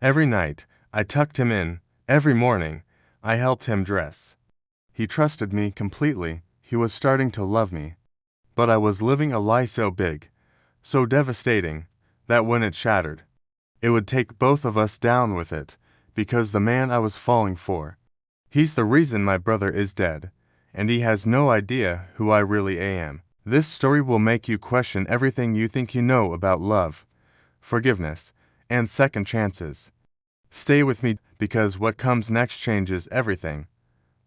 Every night, I tucked him in. Every morning, I helped him dress. He trusted me completely. He was starting to love me. But I was living a lie so big, so devastating, that when it shattered, it would take both of us down with it, because the man I was falling for, he's the reason my brother is dead, and he has no idea who I really am. This story will make you question everything you think you know about love, forgiveness, and second chances. Stay with me because what comes next changes everything.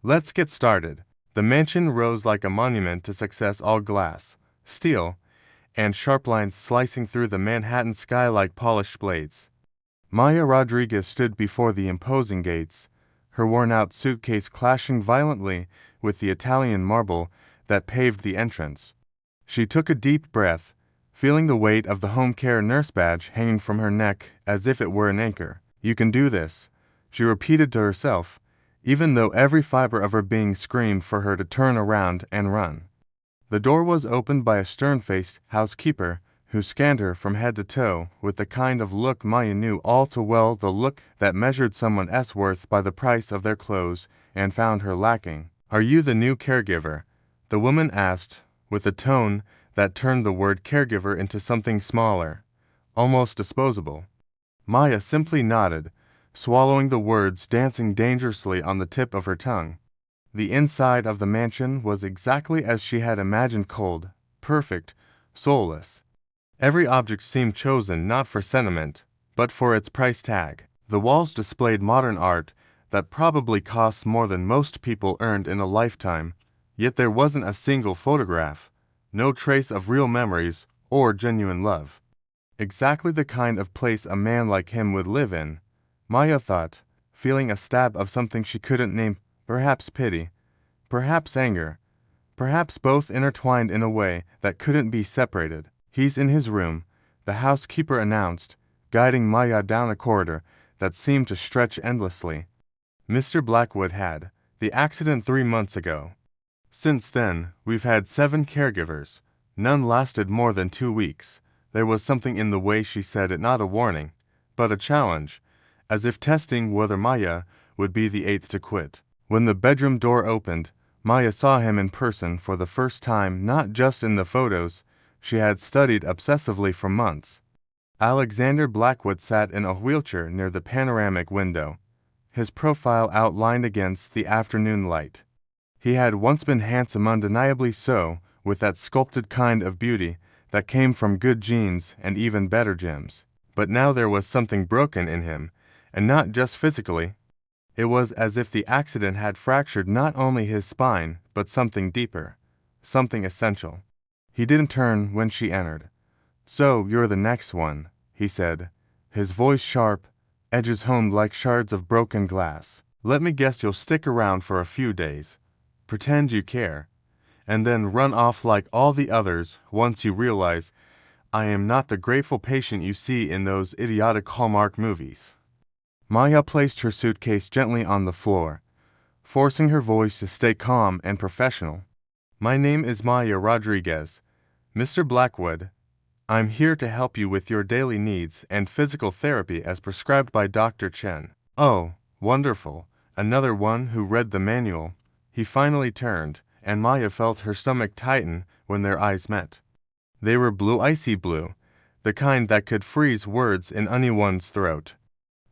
Let's get started. The mansion rose like a monument to success, all glass, steel, and sharp lines slicing through the Manhattan sky like polished blades. Maya Rodriguez stood before the imposing gates, her worn-out suitcase clashing violently with the Italian marble that paved the entrance. She took a deep breath, feeling the weight of the home care nurse badge hanging from her neck as if it were an anchor. "You can do this," she repeated to herself, even though every fiber of her being screamed for her to turn around and run. The door was opened by a stern-faced housekeeper who scanned her from head to toe with the kind of look Maya knew all too well, the look that measured someone's worth by the price of their clothes and found her lacking. "Are you the new caregiver?" the woman asked, with a tone that turned the word caregiver into something smaller, almost disposable. Maya simply nodded, swallowing the words dancing dangerously on the tip of her tongue. The inside of the mansion was exactly as she had imagined, cold, perfect, soulless. Every object seemed chosen not for sentiment, but for its price tag. The walls displayed modern art that probably cost more than most people earned in a lifetime, yet there wasn't a single photograph, no trace of real memories or genuine love. Exactly the kind of place a man like him would live in, Maya thought, feeling a stab of something she couldn't name, perhaps pity, perhaps anger, perhaps both intertwined in a way that couldn't be separated. "He's in his room," the housekeeper announced, guiding Maya down a corridor that seemed to stretch endlessly. "Mr. Blackwood had the accident 3 months ago. Since then, we've had 7 caregivers. None lasted more than 2 weeks. There was something in the way she said it, not a warning, but a challenge, as if testing whether Maya would be the 8th to quit. When the bedroom door opened, Maya saw him in person for the first time, not just in the photos she had studied obsessively for months. Alexander Blackwood sat in a wheelchair near the panoramic window, his profile outlined against the afternoon light. He had once been handsome, undeniably so, with that sculpted kind of beauty that came from good genes and even better gyms. But now there was something broken in him, and not just physically. It was as if the accident had fractured not only his spine, but something deeper, something essential. He didn't turn when she entered. "So, you're the next one," he said, his voice sharp, edges honed like shards of broken glass. "Let me guess, you'll stick around for a few days, pretend you care, and then run off like all the others once you realize I am not the grateful patient you see in those idiotic Hallmark movies." Maya placed her suitcase gently on the floor, forcing her voice to stay calm and professional. "My name is Maya Rodriguez. Mr. Blackwood, I'm here to help you with your daily needs and physical therapy as prescribed by Dr. Chen." "Oh, wonderful. Another one who read the manual." He finally turned, and Maya felt her stomach tighten when their eyes met. They were blue, icy blue, the kind that could freeze words in anyone's throat.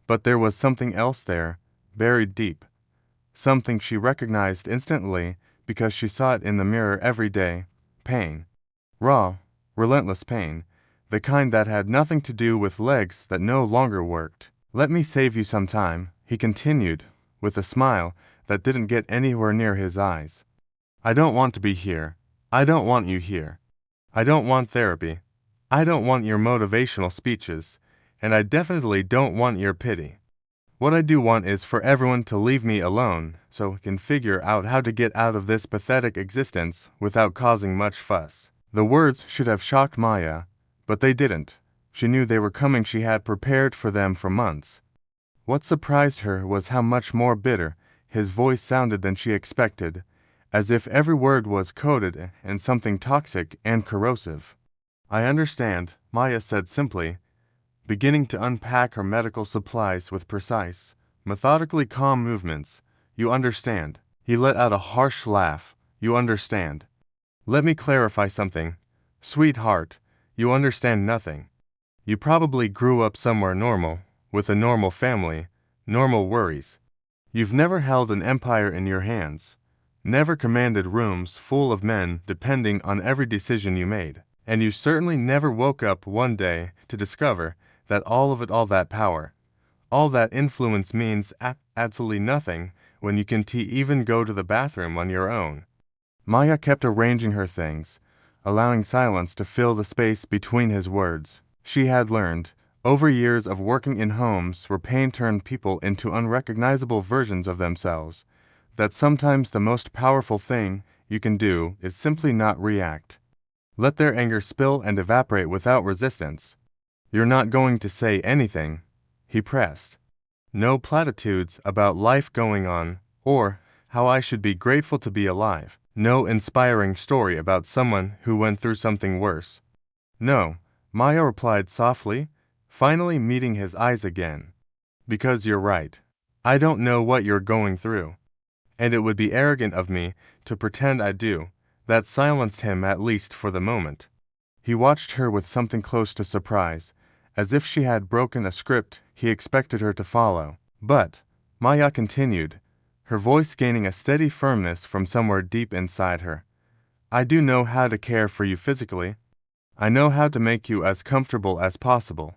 But there was something else there, buried deep. Something she recognized instantly because she saw it in the mirror every day. Pain. Raw, relentless pain. The kind that had nothing to do with legs that no longer worked. "Let me save you some time," he continued, with a smile that didn't get anywhere near his eyes. "I don't want to be here. I don't want you here. I don't want therapy. I don't want your motivational speeches. And I definitely don't want your pity. What I do want is for everyone to leave me alone so I can figure out how to get out of this pathetic existence without causing much fuss." The words should have shocked Maya, but they didn't. She knew they were coming. She had prepared for them for months. What surprised her was how much more bitter his voice sounded than she expected, as if every word was coded in something toxic and corrosive. "I understand," Maya said simply, beginning to unpack her medical supplies with precise, methodically calm movements. You understand. He let out a harsh laugh. You understand. Let me clarify something. Sweetheart, you understand nothing. You probably grew up somewhere normal, with a normal family, normal worries. You've never held an empire in your hands, never commanded rooms full of men depending on every decision you made, and you certainly never woke up one day to discover that all that power, all that influence means absolutely nothing when you can't even go to the bathroom on your own. Maya kept arranging her things, allowing silence to fill the space between his words. She had learned, over years of working in homes where pain turned people into unrecognizable versions of themselves, that sometimes the most powerful thing you can do is simply not react. Let their anger spill and evaporate without resistance. You're not going to say anything, he pressed. No platitudes about life going on, or how I should be grateful to be alive. No inspiring story about someone who went through something worse. No, Maya replied softly, finally meeting his eyes again. Because you're right. I don't know what you're going through. And it would be arrogant of me to pretend I do. That silenced him, at least for the moment. He watched her with something close to surprise, as if she had broken a script he expected her to follow. But, Maya continued, her voice gaining a steady firmness from somewhere deep inside her, I do know how to care for you physically. I know how to make you as comfortable as possible.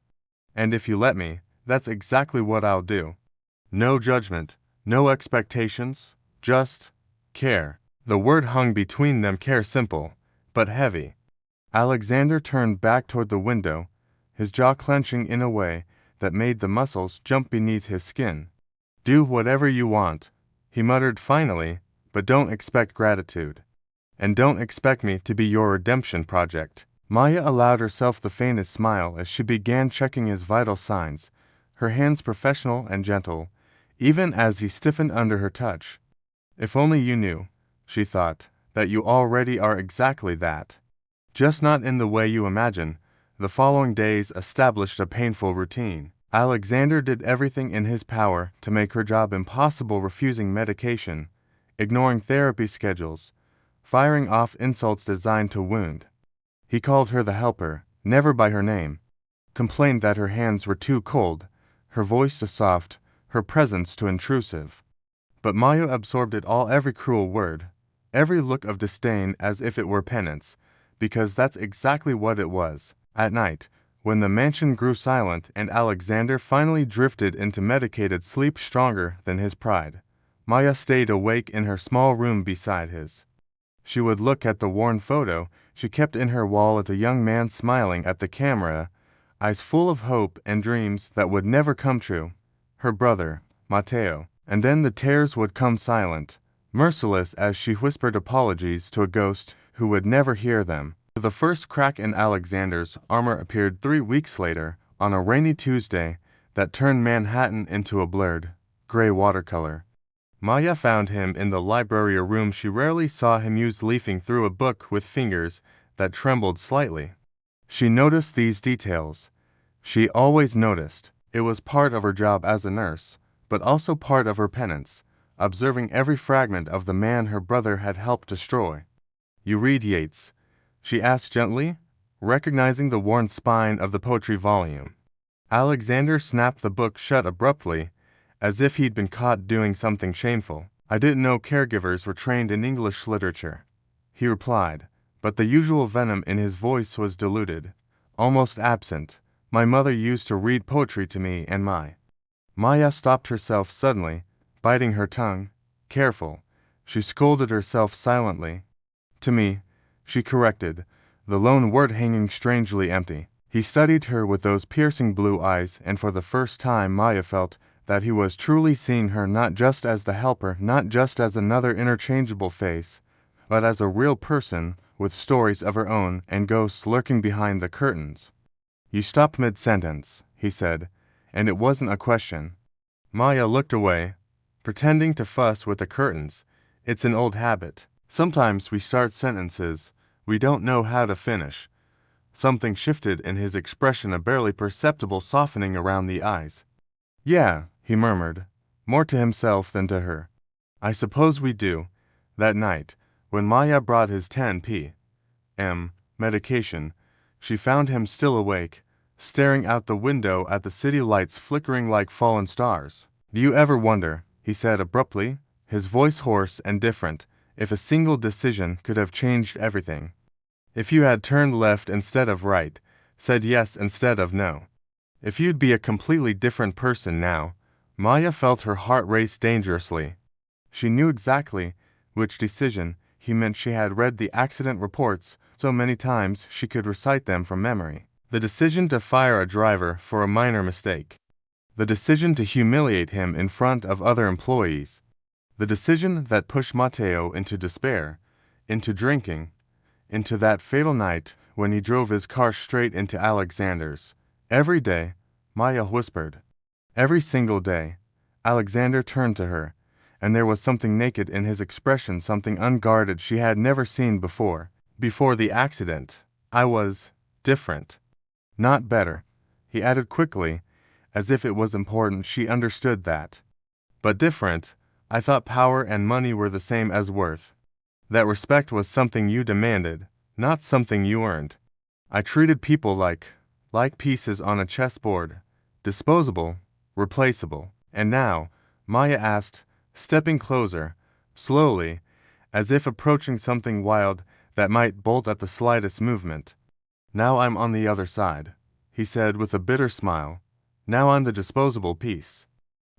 And if you let me, that's exactly what I'll do. No judgment, no expectations, just care. The word hung between them, care, simple, but heavy. Alexander turned back toward the window, his jaw clenching in a way that made the muscles jump beneath his skin. Do whatever you want, he muttered finally, but don't expect gratitude. And don't expect me to be your redemption project. Maya allowed herself the faintest smile as she began checking his vital signs, her hands professional and gentle, even as he stiffened under her touch. If only you knew, she thought, that you already are exactly that. Just not in the way you imagine. The following days established a painful routine. Alexander did everything in his power to make her job impossible, refusing medication, ignoring therapy schedules, firing off insults designed to wound. He called her the helper, never by her name, complained that her hands were too cold, her voice too soft, her presence too intrusive. But Maya absorbed it all, every cruel word, every look of disdain, as if it were penance, because that's exactly what it was. At night, when the mansion grew silent and Alexander finally drifted into medicated sleep stronger than his pride, Maya stayed awake in her small room beside his. She would look at the worn photo she kept in her wall, at a young man smiling at the camera, eyes full of hope and dreams that would never come true. Her brother, Matteo. And then the tears would come silent, merciless, as she whispered apologies to a ghost who would never hear them. The first crack in Alexander's armor appeared 3 weeks later, on a rainy Tuesday that turned Manhattan into a blurred, gray watercolor. Maya found him in the library, a room she rarely saw him use, leafing through a book with fingers that trembled slightly. She noticed these details. She always noticed. It was part of her job as a nurse, but also part of her penance, observing every fragment of the man her brother had helped destroy. You read Yeats? She asked gently, recognizing the worn spine of the poetry volume. Alexander snapped the book shut abruptly, as if he'd been caught doing something shameful. I didn't know caregivers were trained in English literature, he replied, but the usual venom in his voice was diluted, almost absent. My mother used to read poetry to me and my... Maya stopped herself suddenly, biting her tongue. Careful, she scolded herself silently. To me, she corrected, the lone word hanging strangely empty. He studied her with those piercing blue eyes, and for the first time Maya felt that he was truly seeing her, not just as the helper, not just as another interchangeable face, but as a real person with stories of her own and ghosts lurking behind the curtains. You stopped mid-sentence, he said, and it wasn't a question. Maya looked away, pretending to fuss with the curtains. It's an old habit. Sometimes we start sentences we don't know how to finish. Something shifted in his expression, a barely perceptible softening around the eyes. "Yeah," he murmured, more to himself than to her. "I suppose we do." That night, when Maya brought his 10 p.m. medication, she found him still awake, staring out the window at the city lights flickering like fallen stars. "Do you ever wonder," he said abruptly, his voice hoarse and different, "if a single decision could have changed everything? If you had turned left instead of right, said yes instead of no, if you'd be a completely different person now?" Maya felt her heart race dangerously. She knew exactly which decision he meant. She had read the accident reports so many times she could recite them from memory. The decision to fire a driver for a minor mistake. The decision to humiliate him in front of other employees. The decision that pushed Matteo into despair, into drinking, into that fatal night when he drove his car straight into Alexander's. Every day, Maya whispered. Every single day. Alexander turned to her, and there was something naked in his expression, something unguarded she had never seen before. "Before the accident, I was different. Not better," he added quickly, as if it was important she understood that. "But different. I thought power and money were the same as worth. That respect was something you demanded, not something you earned. I treated people like pieces on a chessboard, disposable, replaceable." "And now," Maya asked, stepping closer, slowly, as if approaching something wild that might bolt at the slightest movement. "Now I'm on the other side," he said with a bitter smile. "Now I'm the disposable piece."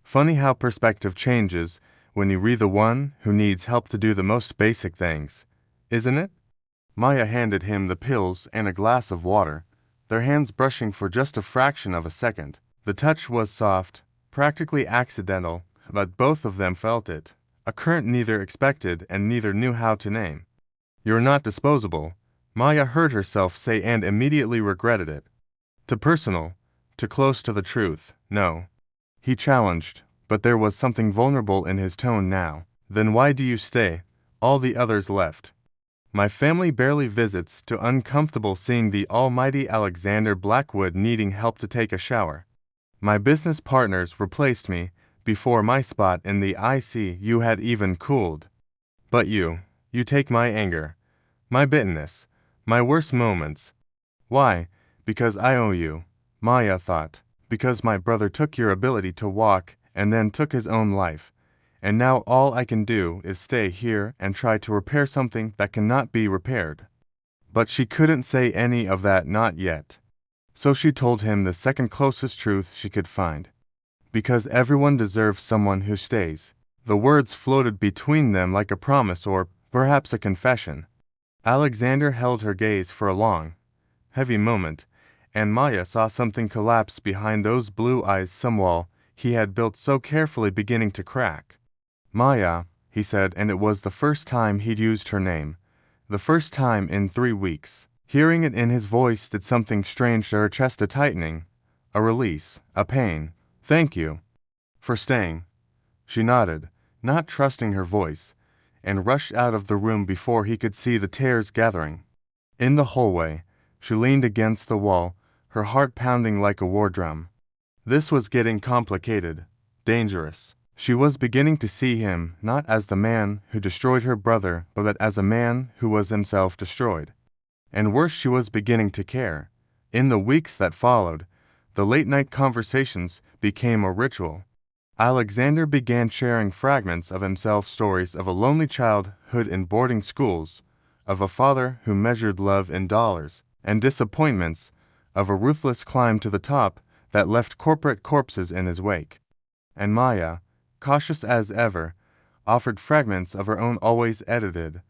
Funny how perspective changes when you read the one who needs help to do the most basic things, isn't it? Maya handed him the pills and a glass of water, their hands brushing for just a fraction of a second. The touch was soft, practically accidental, but both of them felt it, a current neither expected and neither knew how to name. "You're not disposable," Maya heard herself say, and immediately regretted it. Too personal, too close to the truth. "No," he challenged, but there was something vulnerable in his tone now. "Then why do you stay?" All the others left. "My family barely visits, too uncomfortable seeing the almighty Alexander Blackwood needing help to take a shower. My business partners replaced me before my spot in the ICU had even cooled. But you take my anger, my bitterness, my worst moments. Why? Because I owe you," Maya thought. "Because my brother took your ability to walk and then took his own life. And now all I can do is stay here and try to repair something that cannot be repaired." But she couldn't say any of that, not yet. So she told him the second closest truth she could find. "Because everyone deserves someone who stays." The words floated between them like a promise or perhaps a confession. Alexander held her gaze for a long, heavy moment, and Maya saw something collapse behind those blue eyes, some wall he had built so carefully beginning to crack. "Maya," he said, and it was the first time he'd used her name, the first time in 3 weeks. Hearing it in his voice did something strange to her chest, a tightening, a release, a pain. "Thank you for staying." She nodded, not trusting her voice, and rushed out of the room before he could see the tears gathering. In the hallway, she leaned against the wall, her heart pounding like a war drum. This was getting complicated, dangerous. She was beginning to see him not as the man who destroyed her brother, but as a man who was himself destroyed. And worse, she was beginning to care. In the weeks that followed, the late-night conversations became a ritual. Alexander began sharing fragments of himself, stories of a lonely childhood in boarding schools, of a father who measured love in dollars, and disappointments, of a ruthless climb to the top that left corporate corpses in his wake. And Maya, cautious as ever, offered fragments of her own, always edited,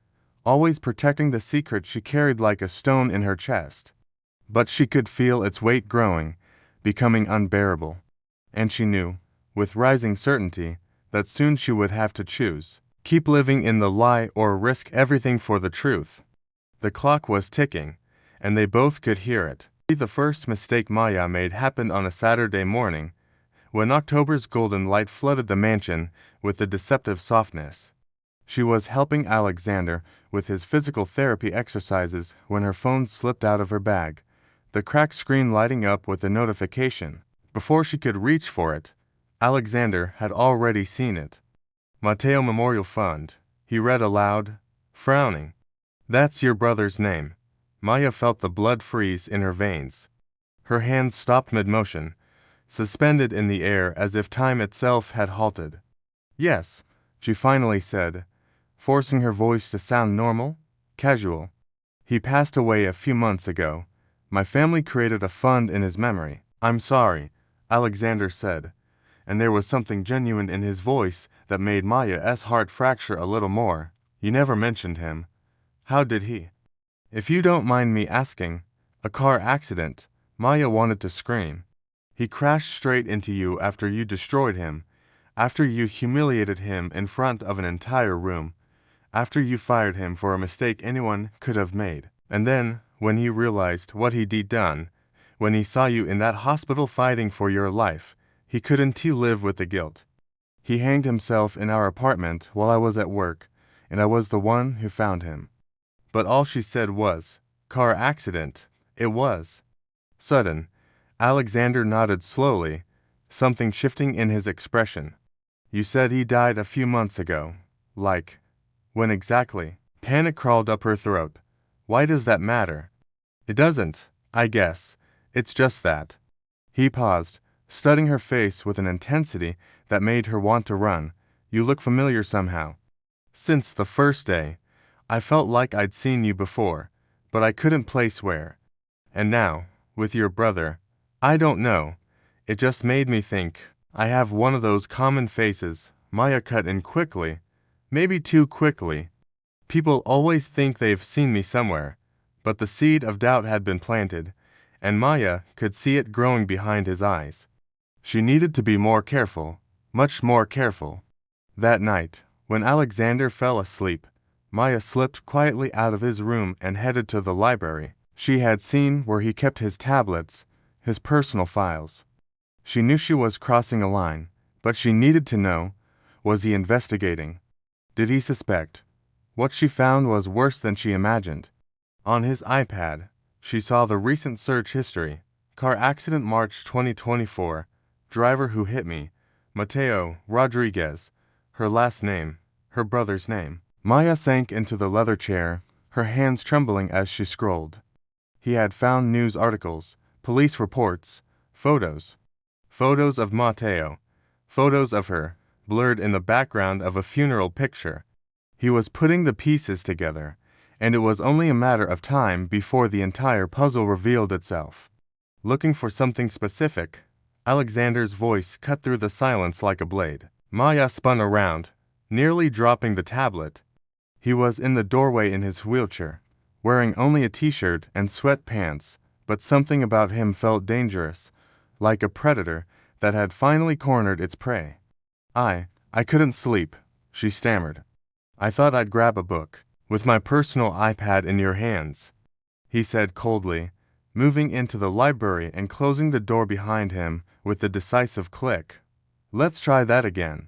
always protecting the secret she carried like a stone in her chest. But she could feel its weight growing, becoming unbearable. And she knew, with rising certainty, that soon she would have to choose: keep living in the lie or risk everything for the truth. The clock was ticking, and they both could hear it. The first mistake Maya made happened on a Saturday morning, when October's golden light flooded the mansion with a deceptive softness. She was helping Alexander with his physical therapy exercises when her phone slipped out of her bag, the cracked screen lighting up with a notification. Before she could reach for it, Alexander had already seen it. Mateo Memorial Fund, he read aloud, frowning. That's your brother's name. Maya felt the blood freeze in her veins. Her hands stopped mid-motion, suspended in the air as if time itself had halted. Yes, she finally said, forcing her voice to sound normal, casual. He passed away a few months ago. My family created a fund in his memory. I'm sorry, Alexander said, and there was something genuine in his voice that made Maya's heart fracture a little more. You never mentioned him. How did he? If you don't mind me asking, a car accident. Maya wanted to scream. He crashed straight into you after you destroyed him, after you humiliated him in front of an entire room, after you fired him for a mistake anyone could have made. And then, when he realized what he'd done, when he saw you in that hospital fighting for your life, he couldn't live with the guilt. He hanged himself in our apartment while I was at work, and I was the one who found him. But all she said was, car accident. It was. Sudden, Alexander nodded slowly, something shifting in his expression. You said he died a few months ago. Like, when exactly? Panic crawled up her throat. Why does that matter? It doesn't, I guess. It's just that. He paused, studying her face with an intensity that made her want to run. You look familiar somehow. Since the first day, I felt like I'd seen you before, but I couldn't place where. And now, with your brother, I don't know. It just made me think, I have one of those common faces. Maya cut in quickly, maybe too quickly. People always think they've seen me somewhere, but the seed of doubt had been planted, and Maya could see it growing behind his eyes. She needed to be more careful, much more careful. That night, when Alexander fell asleep, Maya slipped quietly out of his room and headed to the library. She had seen where he kept his tablets, his personal files. She knew she was crossing a line, but she needed to know, was he investigating? Did he suspect? What she found was worse than she imagined. On his iPad, she saw the recent search history. Car accident March 2024, driver who hit me, Mateo Rodriguez, her last name, her brother's name. Maya sank into the leather chair, her hands trembling as she scrolled. He had found news articles, police reports, photos. Photos of Mateo, photos of her, blurred in the background of a funeral picture. He was putting the pieces together, and it was only a matter of time before the entire puzzle revealed itself. Looking for something specific, Alexander's voice cut through the silence like a blade. Maya spun around, nearly dropping the tablet. He was in the doorway in his wheelchair, wearing only a t-shirt and sweatpants, but something about him felt dangerous, like a predator that had finally cornered its prey. I couldn't sleep, she stammered. I thought I'd grab a book. With my personal iPad in your hands, he said coldly, moving into the library and closing the door behind him with the decisive click. Let's try that again.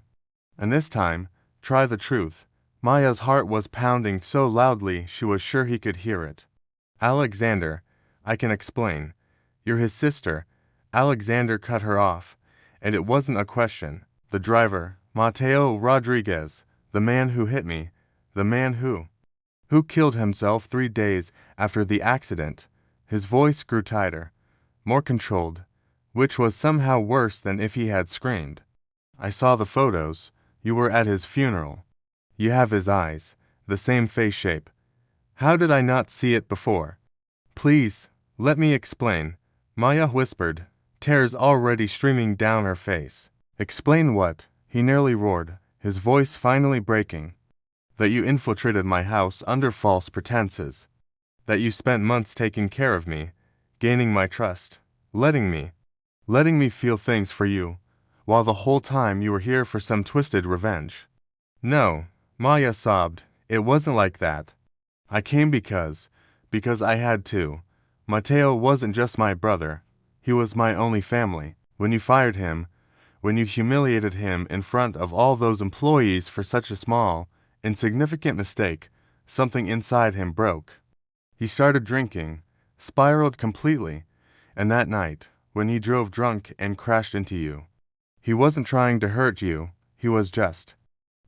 And this time, try the truth. Maya's heart was pounding so loudly she was sure he could hear it. Alexander, I can explain. You're his sister. Alexander cut her off, and it wasn't a question. The driver, Mateo Rodriguez, the man who hit me, the man who killed himself 3 days after the accident. His voice grew tighter, more controlled, which was somehow worse than if he had screamed. I saw the photos. You were at his funeral. You have his eyes, the same face shape. How did I not see it before? Please, let me explain, Maya whispered, tears already streaming down her face. Explain what? He nearly roared, his voice finally breaking. That you infiltrated my house under false pretenses. That you spent months taking care of me, gaining my trust, letting me feel things for you, while the whole time you were here for some twisted revenge. No, Maya sobbed, it wasn't like that. I came because I had to. Mateo wasn't just my brother, he was my only family. When you fired him, when you humiliated him in front of all those employees for such a small, insignificant mistake, something inside him broke. He started drinking, spiraled completely, And that night, when he drove drunk and crashed into you, he wasn't trying to hurt you, he was just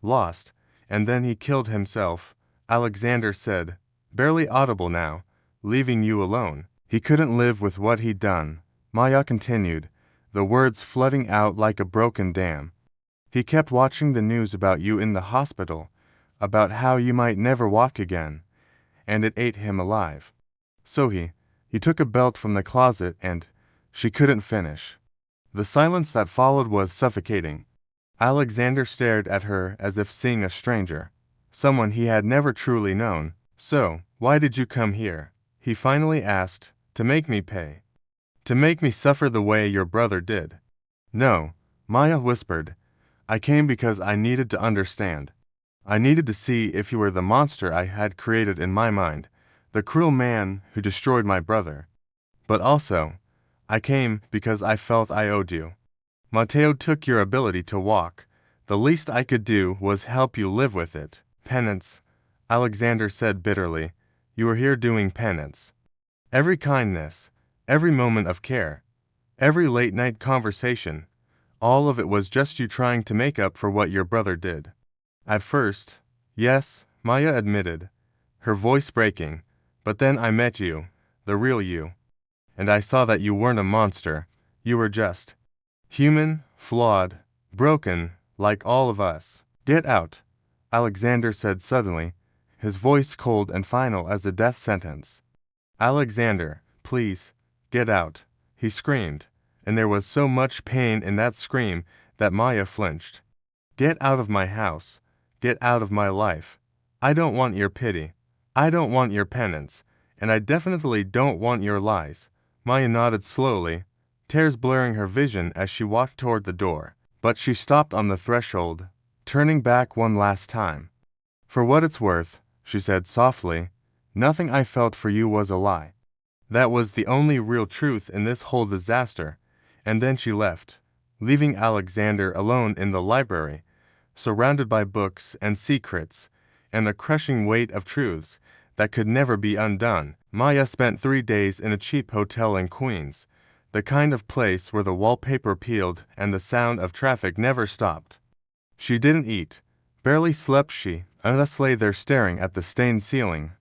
lost. And then he killed himself, Alexander said, barely audible now, leaving you alone. He couldn't live with what he'd done, Maya continued, the words flooding out like a broken dam. He kept watching the news about you in the hospital, about how you might never walk again, and it ate him alive. So he took a belt from the closet and she couldn't finish. The silence that followed was suffocating. Alexander stared at her as if seeing a stranger, someone he had never truly known. So, why did you come here? He finally asked. To make me pay. To make me suffer the way your brother did. No, Maya whispered. I came because I needed to understand. I needed to see if you were the monster I had created in my mind, the cruel man who destroyed my brother. But also, I came because I felt I owed you. Mateo took your ability to walk. The least I could do was help you live with it. Penance, Alexander said bitterly. You were here doing penance. Every kindness, every moment of care, every late-night conversation, all of it was just you trying to make up for what your brother did. At first, yes, Maya admitted, her voice breaking, but then I met you, the real you. And I saw that you weren't a monster, you were just human, flawed, broken, like all of us. Get out, Alexander said suddenly, his voice cold and final as a death sentence. Alexander, please, get out, he screamed, and there was so much pain in that scream that Maya flinched. Get out of my house, get out of my life. I don't want your pity, I don't want your penance, and I definitely don't want your lies. Maya nodded slowly, tears blurring her vision as she walked toward the door, but she stopped on the threshold, turning back one last time. For what it's worth, she said softly, nothing I felt for you was a lie. That was the only real truth in this whole disaster. And then she left, leaving Alexander alone in the library, surrounded by books and secrets, and a crushing weight of truths that could never be undone. Maya spent 3 days in a cheap hotel in Queens, the kind of place where the wallpaper peeled and the sound of traffic never stopped. She didn't eat, barely slept she, just lay there staring at the stained ceiling,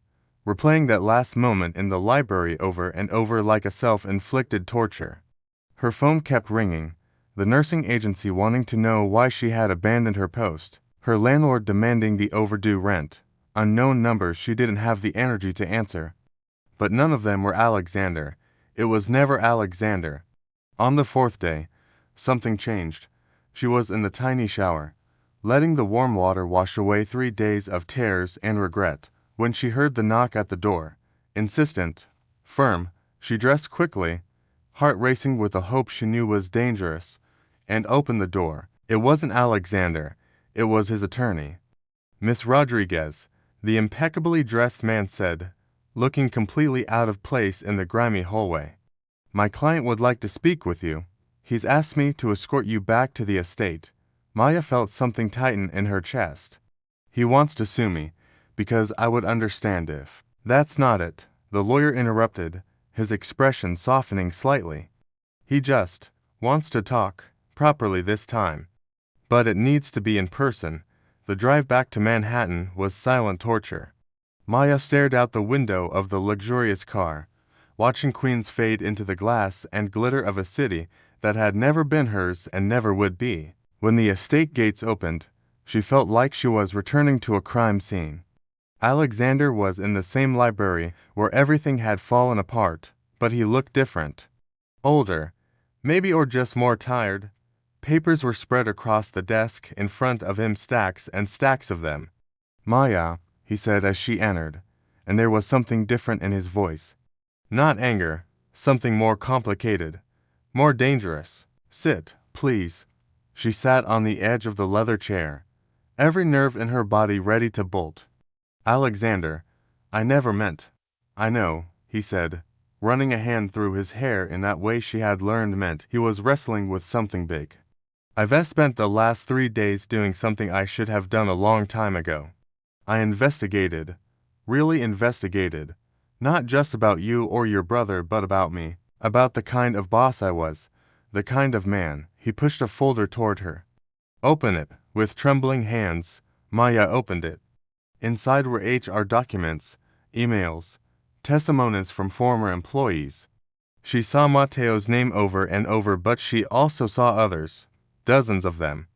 replaying that last moment in the library over and over like a self-inflicted torture. Her phone kept ringing, the nursing agency wanting to know why she had abandoned her post, her landlord demanding the overdue rent, unknown numbers she didn't have the energy to answer. But none of them were Alexander. It was never Alexander. On the 4th day, something changed. She was in the tiny shower, letting the warm water wash away 3 days of tears and regret, when she heard the knock at the door. Insistent, firm, she dressed quickly, heart racing with a hope she knew was dangerous, and opened the door. It wasn't Alexander, it was his attorney. Miss Rodriguez, the impeccably dressed man said, looking completely out of place in the grimy hallway. My client would like to speak with you. He's asked me to escort you back to the estate. Maya felt something tighten in her chest. He wants to sue me, because I would understand if. That's not it, the lawyer interrupted, his expression softening slightly. He just wants to talk, properly this time. But it needs to be in person. The drive back to Manhattan was silent torture. Maya stared out the window of the luxurious car, watching Queens fade into the glass and glitter of a city that had never been hers and never would be. When the estate gates opened, she felt like she was returning to a crime scene. Alexander was in the same library where everything had fallen apart, but he looked different. Older, maybe, or just more tired. Papers were spread across the desk in front of him, stacks and stacks of them. Maya, he said as she entered, and there was something different in his voice. Not anger, something more complicated, more dangerous. Sit, please. She sat on the edge of the leather chair, every nerve in her body ready to bolt. Alexander, I never meant. I know, he said, running a hand through his hair in that way she had learned meant he was wrestling with something big. I've spent the last 3 days doing something I should have done a long time ago. I investigated, really investigated, not just about you or your brother but about me. About the kind of boss I was, the kind of man. He pushed a folder toward her. Open it. With trembling hands, Maya opened it. Inside were HR documents, emails, testimonies from former employees. She saw Mateo's name over and over, but she also saw others, dozens of them.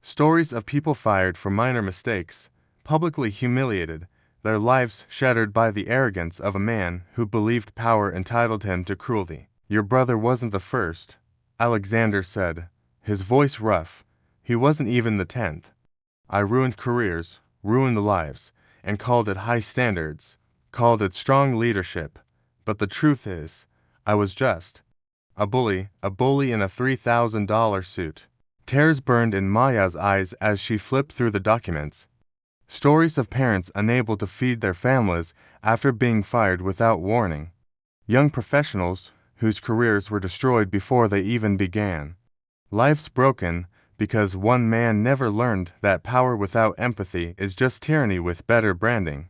Stories of people fired for minor mistakes, publicly humiliated, their lives shattered by the arrogance of a man who believed power entitled him to cruelty. Your brother wasn't the first, Alexander said, his voice rough. He wasn't even the 10th. I ruined careers, ruined lives, and called it high standards, called it strong leadership. But the truth is, I was just a bully in a $3,000 suit. Tears burned in Maya's eyes as she flipped through the documents. Stories of parents unable to feed their families after being fired without warning. Young professionals whose careers were destroyed before they even began. Lives broken because one man never learned that power without empathy is just tyranny with better branding.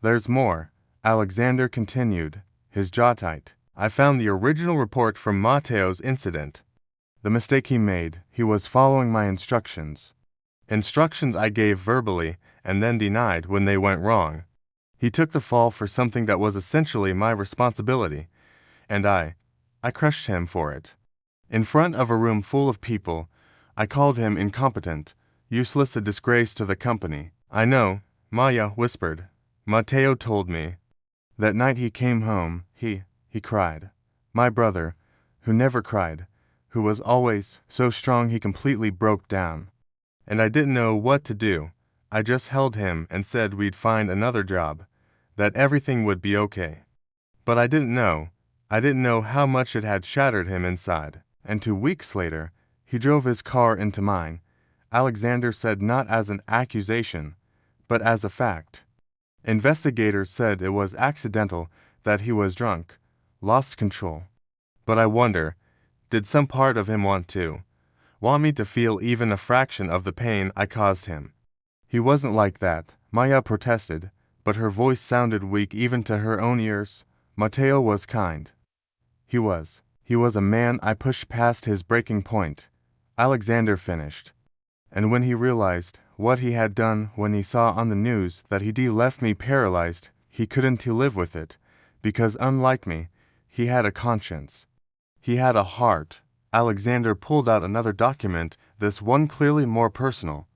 There's more, Alexander continued, his jaw tight. I found the original report from Mateo's incident. The mistake he made, he was following my instructions. Instructions I gave verbally and then denied when they went wrong. He took the fall for something that was essentially my responsibility, and I crushed him for it. In front of a room full of people, I called him incompetent, useless, a disgrace to the company. I know, Maya whispered. Mateo told me. That night he came home, he cried. My brother, who never cried, who was always so strong, he completely broke down. And I didn't know what to do. I just held him and said we'd find another job, that everything would be okay. But I didn't know how much it had shattered him inside. And 2 weeks later, he drove his car into mine, Alexander said, not as an accusation, but as a fact. Investigators said it was accidental, that he was drunk, lost control. But I wonder, did some part of him want me to feel even a fraction of the pain I caused him? He wasn't like that, Maya protested, but her voice sounded weak even to her own ears. Mateo was kind. He was a man. I pushed past his breaking point, Alexander finished. And when he realized what he had done, when he saw on the news that he'd left me paralyzed, he couldn't live with it, because unlike me, he had a conscience. He had a heart. Alexander pulled out another document, this one clearly more personal,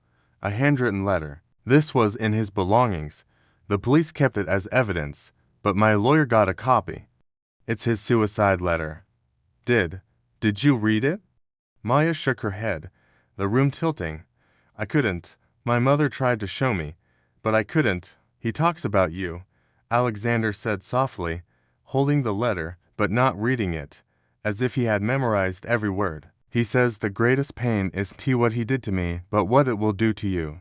a handwritten letter. This was in his belongings. The police kept it as evidence, but my lawyer got a copy. It's his suicide letter. Did you read it? Maya shook her head, the room tilting. I couldn't. My mother tried to show me, but I couldn't. He talks about you, Alexander said softly, holding the letter, but not reading it, as if he had memorized every word. He says the greatest pain is what he did to me, but what it will do to you.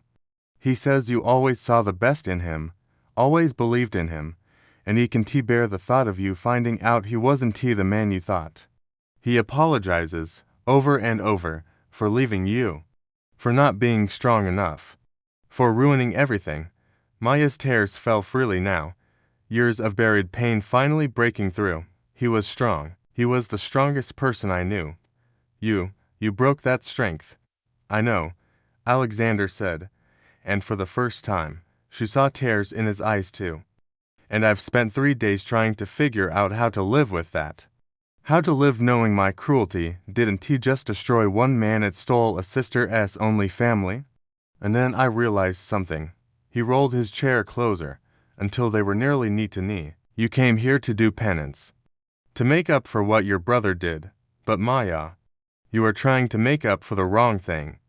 He says you always saw the best in him, always believed in him, and he can bear the thought of you finding out he wasn't the man you thought. He apologizes, over and over, for leaving you, for not being strong enough, for ruining everything. Maya's tears fell freely now, years of buried pain finally breaking through. He was strong. He was the strongest person I knew. You broke that strength. I know, Alexander said, and for the first time, she saw tears in his eyes too. And I've spent 3 days trying to figure out how to live with that. How to live knowing my cruelty didn't just destroy one man, it stole a sister's only family. And then I realized something. He rolled his chair closer, until they were nearly knee to knee. You came here to do penance, to make up for what your brother did. But Maya, you are trying to make up for the wrong thing.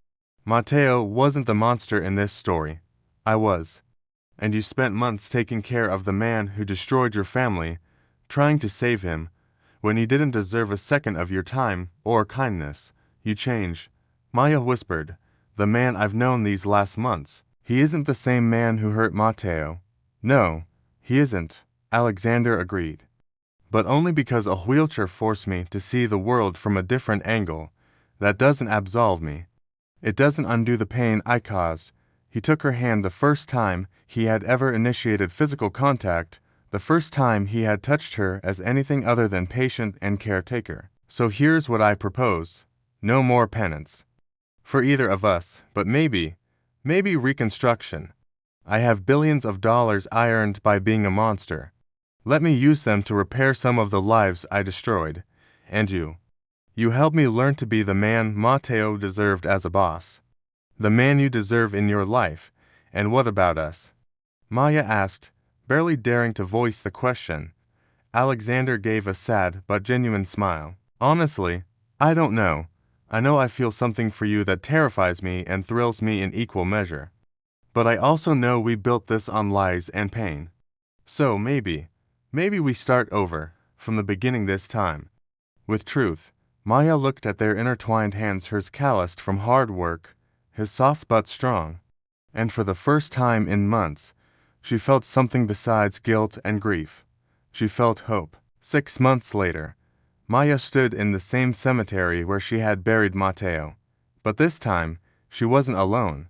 Mateo wasn't the monster in this story. I was. And you spent months taking care of the man who destroyed your family, trying to save him, when he didn't deserve a second of your time or kindness. You changed. Maya whispered. The man I've known these last months. He isn't the same man who hurt Mateo. No, he isn't, Alexander agreed. But only because a wheelchair forced me to see the world from a different angle. That doesn't absolve me. It doesn't undo the pain I caused. He took her hand the first time he had ever initiated physical contact, The first time he had touched her as anything other than patient and caretaker. So here's what I propose. No more penance for either of us, but maybe reconstruction. I have billions of dollars I earned by being a monster. Let me use them to repair some of the lives I destroyed. And you helped me learn to be the man Matteo deserved as a boss. The man you deserve in your life. And what about us? Maya asked, barely daring to voice the question. Alexander gave a sad but genuine smile. Honestly, I don't know. I know I feel something for you that terrifies me and thrills me in equal measure. But I also know we built this on lies and pain. So maybe we start over, from the beginning this time. With truth. Maya looked at their intertwined hands, hers calloused from hard work, his soft but strong. And for the first time in months, she felt something besides guilt and grief. She felt hope. 6 months later, Maya stood in the same cemetery where she had buried Matteo. But this time, she wasn't alone.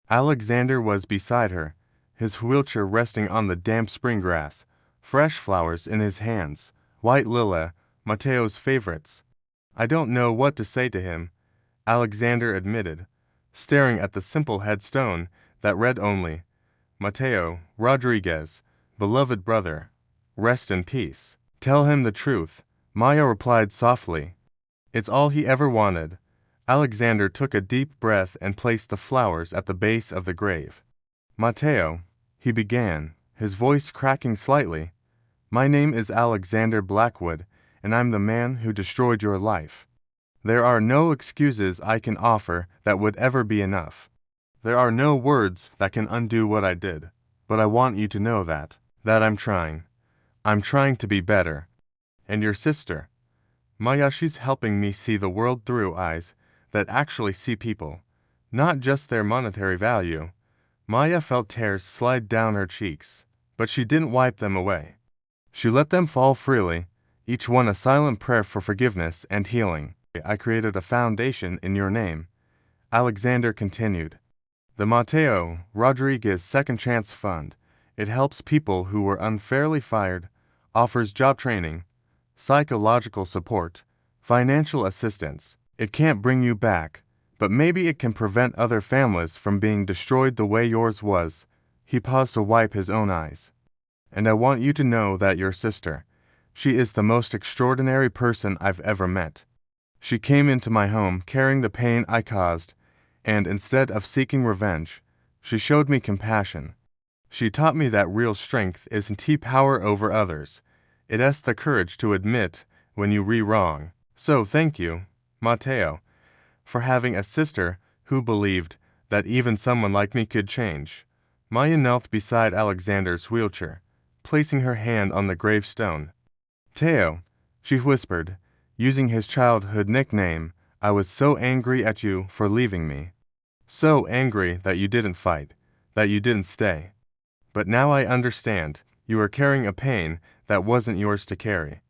Alexander was beside her, his wheelchair resting on the damp spring grass, fresh flowers in his hands, white lily, Matteo's favorites. I don't know what to say to him, Alexander admitted, staring at the simple headstone that read only, Matteo Rodriguez, beloved brother, rest in peace. Tell him the truth, Maya replied softly. It's all he ever wanted. Alexander took a deep breath and placed the flowers at the base of the grave. Matteo, he began, his voice cracking slightly. My name is Alexander Blackwood, and I'm the man who destroyed your life. There are no excuses I can offer that would ever be enough. There are no words that can undo what I did. But I want you to know that I'm trying. I'm trying to be better. And your sister, Maya, she's helping me see the world through eyes that actually see people, not just their monetary value. Maya felt tears slide down her cheeks, but she didn't wipe them away. She let them fall freely, each one a silent prayer for forgiveness and healing. I created a foundation in your name, Alexander continued. The Matteo Rodriguez Second Chance Fund. It helps people who were unfairly fired, offers job training, psychological support, financial assistance. It can't bring you back, but maybe it can prevent other families from being destroyed the way yours was. He paused to wipe his own eyes. And I want you to know that your sister, she is the most extraordinary person I've ever met. She came into my home carrying the pain I caused, and instead of seeking revenge, she showed me compassion. She taught me that real strength isn't power over others. It is the courage to admit when you wrong. So thank you, Matteo, for having a sister who believed that even someone like me could change. Maya knelt beside Alexander's wheelchair, placing her hand on the gravestone. Teo, she whispered, using his childhood nickname, I was so angry at you for leaving me. So angry that you didn't fight, that you didn't stay. But now I understand, you are carrying a pain that wasn't yours to carry.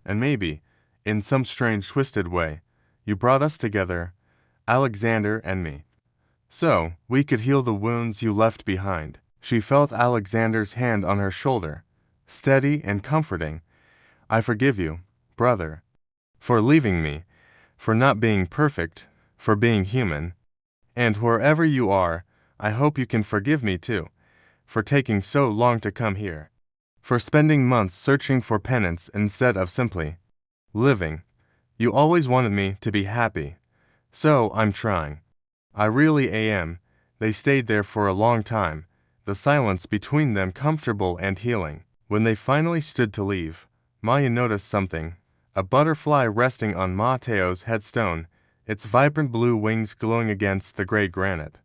And maybe, in some strange twisted way, you brought us together, Alexander and me. So, we could heal the wounds you left behind. She felt Alexander's hand on her shoulder, steady and comforting. I forgive you, brother, for leaving me, for not being perfect, for being human. And wherever you are, I hope you can forgive me too, for taking so long to come here, for spending months searching for penance instead of simply living. You always wanted me to be happy, so I'm trying. I really am. They stayed there for a long time, the silence between them comfortable and healing. When they finally stood to leave, Maya noticed something, a butterfly resting on Matteo's headstone, its vibrant blue wings glowing against the gray granite.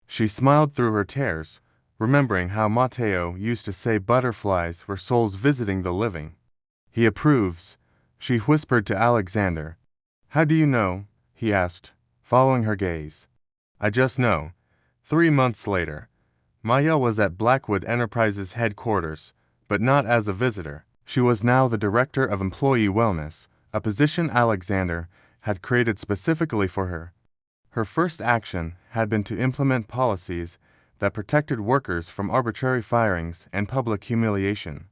She smiled through her tears, remembering how Matteo used to say butterflies were souls visiting the living. He approves, she whispered to Alexander. How do you know? He asked, following her gaze. I just know. 3 months later, Maya was at Blackwood Enterprises headquarters, but not as a visitor. She was now the Director of Employee Wellness, a position Alexander had created specifically for her. Her first action had been to implement policies that protected workers from arbitrary firings and public humiliation.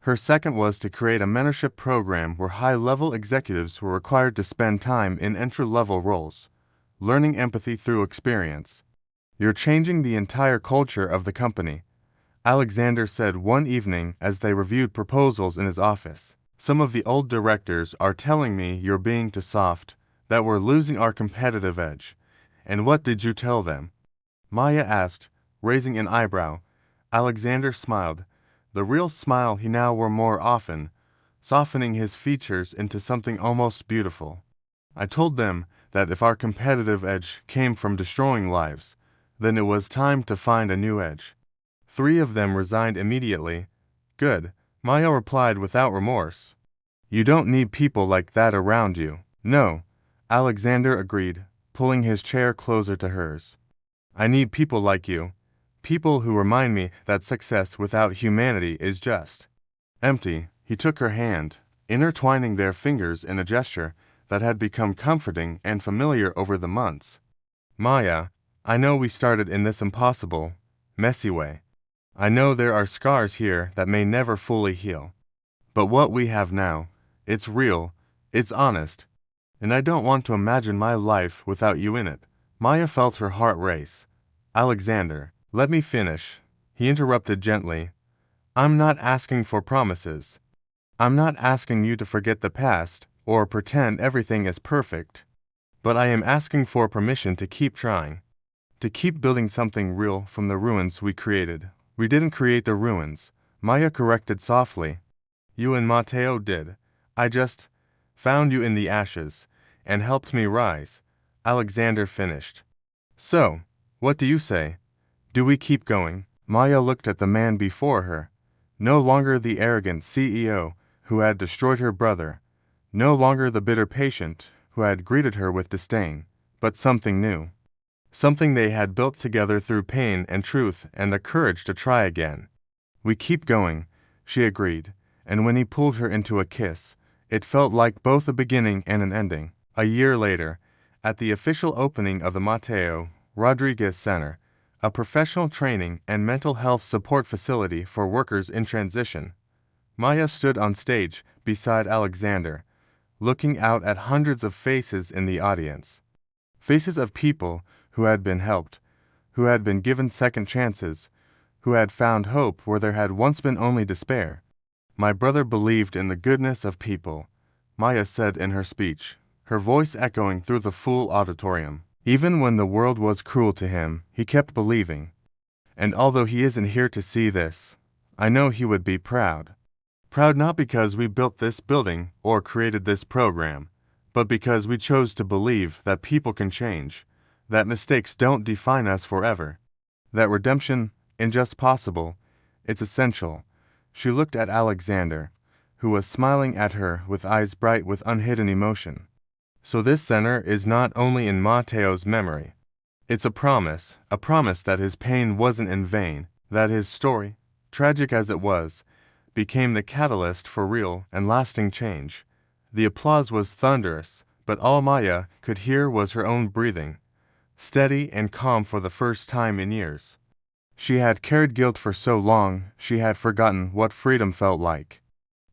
Her second was to create a mentorship program where high-level executives were required to spend time in entry-level roles, learning empathy through experience. "You're changing the entire culture of the company," Alexander said one evening as they reviewed proposals in his office. "Some of the old directors are telling me you're being too soft, that we're losing our competitive edge. And what did you tell them?" Maya asked, raising an eyebrow. Alexander smiled, the real smile he now wore more often, softening his features into something almost beautiful. "I told them that if our competitive edge came from destroying lives, then it was time to find a new edge. 3 of them resigned immediately." "Good," Maya replied without remorse. "You don't need people like that around you." "No," Alexander agreed, pulling his chair closer to hers. "I need people like you. People who remind me that success without humanity is just empty." He took her hand, intertwining their fingers in a gesture that had become comforting and familiar over the months. "Maya, I know we started in this impossible, messy way. I know there are scars here that may never fully heal. But what we have now, it's real, it's honest. And I don't want to imagine my life without you in it." Maya felt her heart race. "Alexander, let me finish," he interrupted gently. "I'm not asking for promises. I'm not asking you to forget the past or pretend everything is perfect. But I am asking for permission to keep trying. To keep building something real from the ruins we created." "We didn't create the ruins," Maya corrected softly. "You and Matteo did. I just found you in the ashes and helped me rise," Alexander finished. "So, what do you say? Do we keep going?" Maya looked at the man before her. No longer the arrogant CEO who had destroyed her brother. No longer the bitter patient who had greeted her with disdain, but something new. Something they had built together through pain and truth and the courage to try again. "We keep going," she agreed, and when he pulled her into a kiss, it felt like both a beginning and an ending. A year later, at the official opening of the Matteo Rodriguez Center, a professional training and mental health support facility for workers in transition, Maya stood on stage beside Alexander, looking out at hundreds of faces in the audience. Faces of people who had been helped, who had been given second chances, who had found hope where there had once been only despair. "My brother believed in the goodness of people," Maya said in her speech, her voice echoing through the full auditorium. "Even when the world was cruel to him, he kept believing. And although he isn't here to see this, I know he would be proud. Proud not because we built this building or created this program, but because we chose to believe that people can change, that mistakes don't define us forever, that redemption isn't just possible, it's essential." She looked at Alexander, who was smiling at her with eyes bright with unhidden emotion. "So this center is not only in Matteo's memory. It's a promise that his pain wasn't in vain, that his story, tragic as it was, became the catalyst for real and lasting change." The applause was thunderous, but all Maya could hear was her own breathing, steady and calm for the first time in years. She had carried guilt for so long she had forgotten what freedom felt like.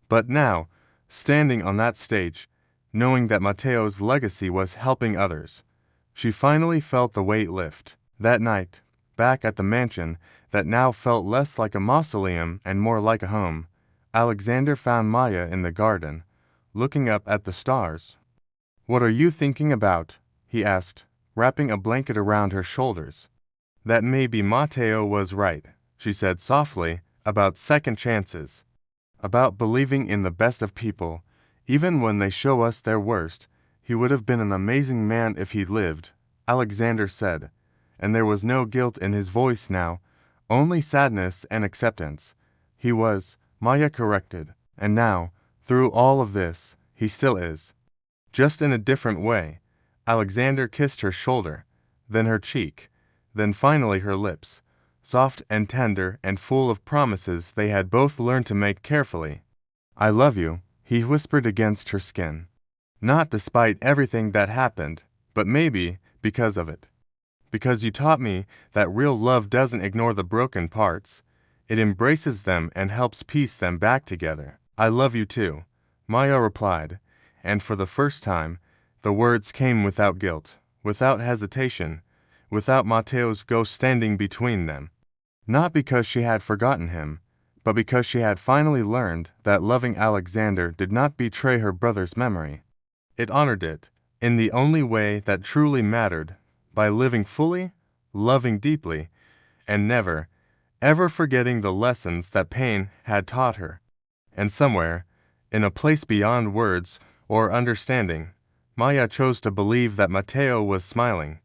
But now, standing on that stage, knowing that Matteo's legacy was helping others, she finally felt the weight lift. That night, back at the mansion that now felt less like a mausoleum and more like a home, Alexander found Maya in the garden, looking up at the stars. "What are you thinking about?" he asked, wrapping a blanket around her shoulders. "That maybe Matteo was right," she said softly, "about second chances. About believing in the best of people, even when they show us their worst. He would have been an amazing man if he'd lived," Alexander said, and there was no guilt in his voice now, only sadness and acceptance. "He was," Maya corrected, "and now, through all of this, he still is. Just in a different way." Alexander kissed her shoulder, then her cheek, then finally her lips, soft and tender and full of promises they had both learned to make carefully. "I love you," he whispered against her skin. "Not despite everything that happened, but maybe because of it. Because you taught me that real love doesn't ignore the broken parts, It embraces them and helps piece them back together. I love you too, Maya replied, and for the first time, the words came without guilt, without hesitation, without Mateo's ghost standing between them. Not because she had forgotten him, but because she had finally learned that loving Alexander did not betray her brother's memory. It honored it, in the only way that truly mattered, by living fully, loving deeply, and never, ever forgetting the lessons that pain had taught her. And somewhere, in a place beyond words or understanding, Maya chose to believe that Mateo was smiling,